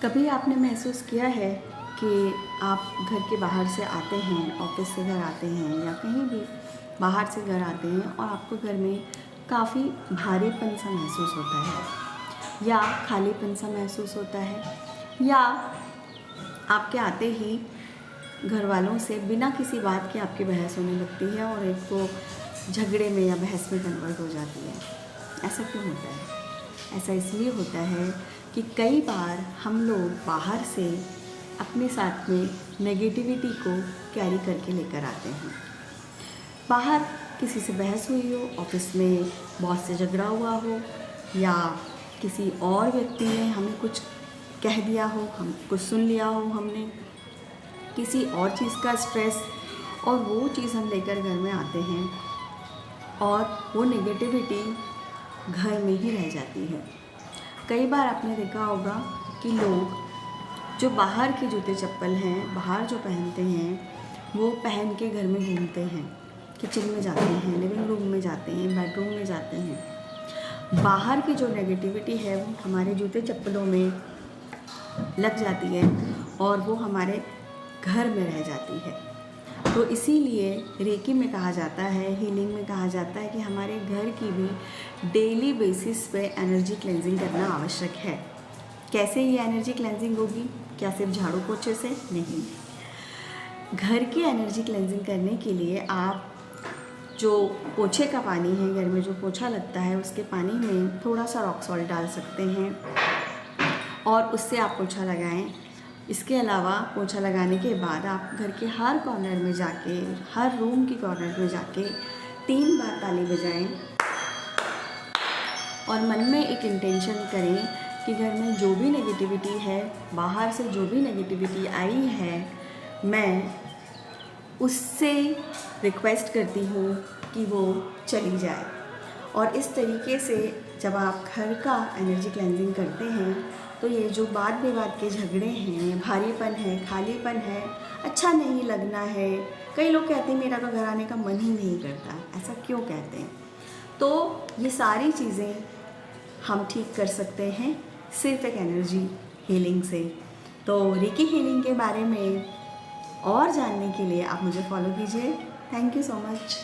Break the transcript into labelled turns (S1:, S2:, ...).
S1: कभी आपने महसूस किया है कि आप घर के बाहर से आते हैं, ऑफिस से घर आते हैं या कहीं भी बाहर से घर आते हैं और आपको घर में काफ़ी भारीपन सा महसूस होता है या खालीपन सा महसूस होता है या आपके आते ही घर वालों से बिना किसी बात के आपकी बहस होने लगती है और एक तो झगड़े में या बहस में कन्वर्ट हो जाती है। ऐसा क्यों होता है? ऐसा इसलिए होता है कि कई बार हम लोग बाहर से अपने साथ में नेगेटिविटी को कैरी करके लेकर आते हैं। बाहर किसी से बहस हुई हो, ऑफिस में बॉस से झगड़ा हुआ हो या किसी और व्यक्ति ने हमें कुछ कह दिया हो, हम कुछ सुन लिया हो, हमने किसी और चीज़ का स्ट्रेस और वो चीज़ हम लेकर घर में आते हैं और वो नेगेटिविटी घर में ही रह जाती है। कई बार आपने देखा होगा कि लोग जो बाहर के जूते चप्पल हैं, बाहर जो पहनते हैं, वो पहन के घर में घूमते हैं, किचन में जाते हैं, लिविंग रूम में जाते हैं, बेडरूम में जाते हैं। बाहर की जो नेगेटिविटी है वो हमारे जूते चप्पलों में लग जाती है और वो हमारे घर में रह जाती है। तो इसीलिए रेकी में कहा जाता है, हीलिंग में कहा जाता है कि हमारे घर की भी डेली बेसिस पे एनर्जी क्लेंजिंग करना आवश्यक है। कैसे ये एनर्जी क्लेंजिंग होगी? क्या सिर्फ झाड़ू पोछे से? नहीं। घर की एनर्जी क्लेंजिंग करने के लिए आप जो पोछे का पानी है, घर में जो पोछा लगता है, उसके पानी में थोड़ा सा रॉक सॉल्ट डाल सकते हैं और उससे आप पोछा लगाएं। इसके अलावा पोछा लगाने के बाद आप घर के हर कॉर्नर में जाके, हर रूम की कॉर्नर में जाके 3 बार ताली बजाएं और मन में एक इंटेंशन करें कि घर में जो भी नेगेटिविटी है, बाहर से जो भी नेगेटिविटी आई है, मैं उससे रिक्वेस्ट करती हूँ कि वो चली जाए। और इस तरीके से जब आप घर का एनर्जी क्लेंजिंग करते हैं तो ये जो बात विवाद के झगड़े हैं, भारीपन है, खालीपन है, अच्छा नहीं लगना है, कई लोग कहते हैं मेरा तो घर आने का मन ही नहीं करता। ऐसा क्यों कहते हैं? तो ये सारी चीज़ें हम ठीक कर सकते हैं सिर्फ एक एनर्जी हीलिंग से। तो रेकी हीलिंग के बारे में और जानने के लिए आप मुझे फॉलो कीजिए। Thank you so much.